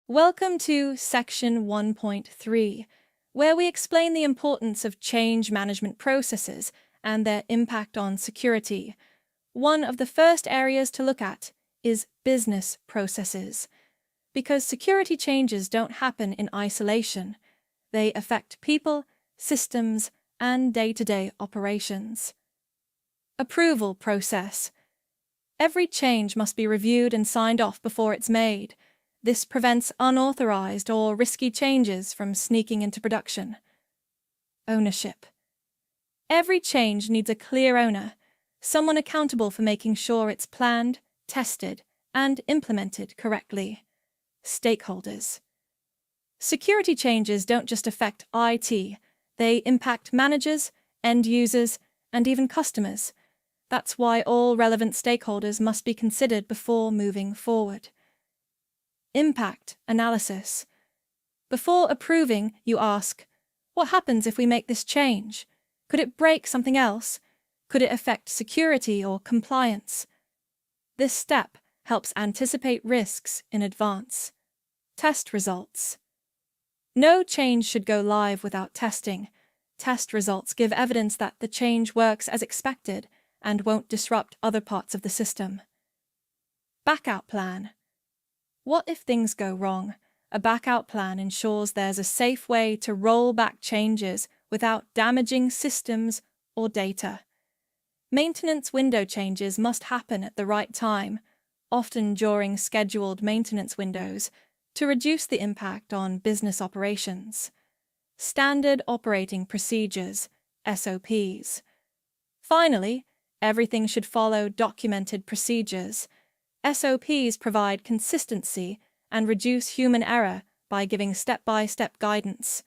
Welcome to Section 1.3, where we explain the importance of change management processes and their impact on security. One of the first areas to look at is business processes, because security changes don't happen in isolation. They affect people, systems, and day-to-day operations. Approval process. Every change must be reviewed and signed off before it's made. This prevents unauthorized or risky changes from sneaking into production. Ownership. Every change needs a clear owner, someone accountable for making sure it's planned, tested, and implemented correctly. Stakeholders. Security changes don't just affect IT, they impact managers, end users, and even customers. That's why all relevant stakeholders must be considered before moving forward. Impact analysis. Before approving, you ask, what happens if we make this change? Could it break something else? Could it affect security or compliance? This step helps anticipate risks in advance. Test results. No change should go live without testing. Test results give evidence that the change works as expected and won't disrupt other parts of the system. Backout plan. What if things go wrong? A backout plan ensures there's a safe way to roll back changes without damaging systems or data. Maintenance window changes must happen at the right time, often during scheduled maintenance windows, to reduce the impact on business operations. Standard operating procedures, SOPs. Finally, everything should follow documented procedures. SOPs provide consistency and reduce human error by giving step-by-step guidance.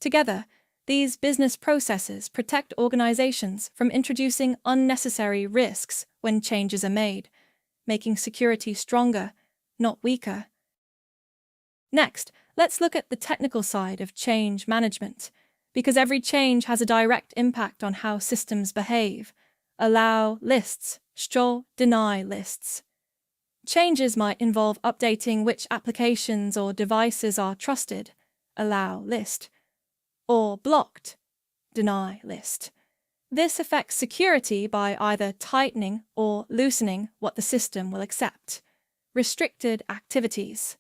Together, these business processes protect organizations from introducing unnecessary risks when changes are made, making security stronger, not weaker. Next, let's look at the technical side of change management, because every change has a direct impact on how systems behave. Allow lists, show deny lists. Changes might involve updating which applications or devices are trusted, allow list, or blocked, deny list. This affects security by either tightening or loosening what the system will accept. Restricted activities.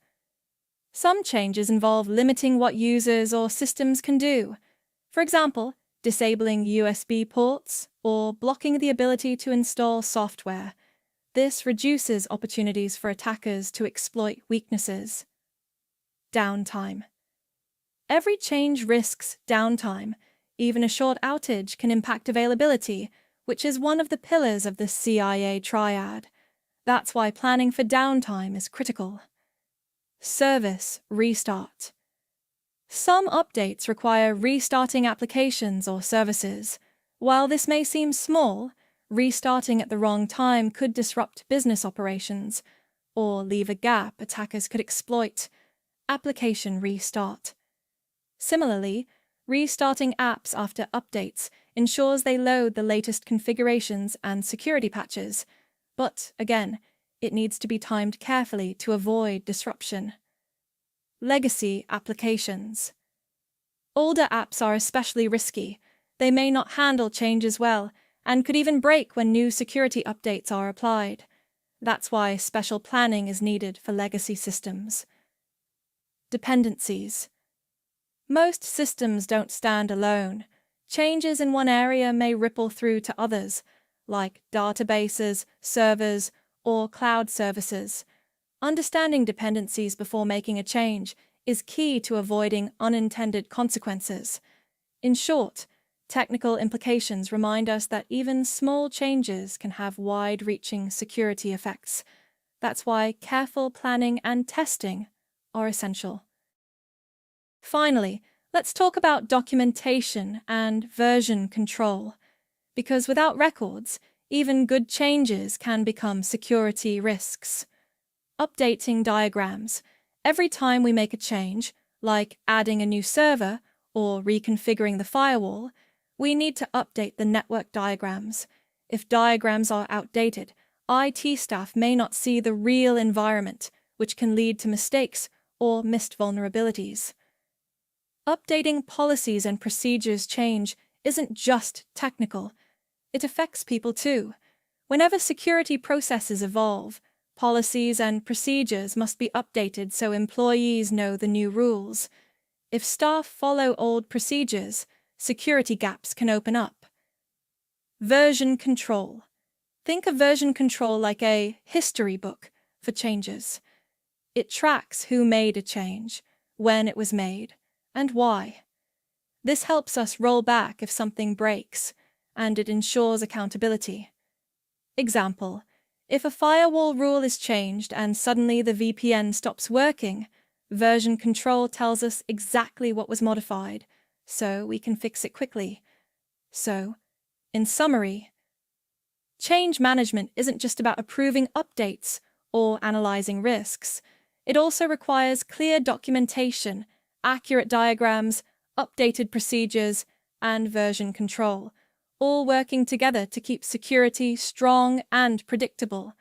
Some changes involve limiting what users or systems can do. For example, disabling USB ports or blocking the ability to install software. This reduces opportunities for attackers to exploit weaknesses. Downtime. Every change risks downtime. Even a short outage can impact availability, which is one of the pillars of the CIA triad. That's why planning for downtime is critical. Service restart. Some updates require restarting applications or services. While this may seem small, restarting at the wrong time could disrupt business operations or leave a gap attackers could exploit. Application restart. Similarly, restarting apps after updates ensures they load the latest configurations and security patches, but again, it needs to be timed carefully to avoid disruption. Legacy applications. Older apps are especially risky. They may not handle changes well, and could even break when new security updates are applied. That's why special planning is needed for legacy systems. Dependencies. Most systems don't stand alone. Changes in one area may ripple through to others, like databases, servers, or cloud services. Understanding dependencies before making a change is key to avoiding unintended consequences. In short, technical implications remind us that even small changes can have wide-reaching security effects. That's why careful planning and testing are essential. Finally, let's talk about documentation and version control, because without records, even good changes can become security risks. Updating diagrams. Every time we make a change, like adding a new server or reconfiguring the firewall, we need to update the network diagrams. If diagrams are outdated, IT staff may not see the real environment, which can lead to mistakes or missed vulnerabilities. Updating policies and procedures change isn't just technical, it affects people too. Whenever security processes evolve, policies and procedures must be updated so employees know the new rules. If staff follow old procedures, security gaps can open up. Version control. Think of version control like a history book for changes. It tracks who made a change, when it was made, and why. This helps us roll back if something breaks, and it ensures accountability. Example: if a firewall rule is changed and suddenly the VPN stops working, version control tells us exactly what was modified, so we can fix it quickly. So, in summary, change management isn't just about approving updates or analyzing risks. It also requires clear documentation, accurate diagrams, updated procedures, and version control, all working together to keep security strong and predictable.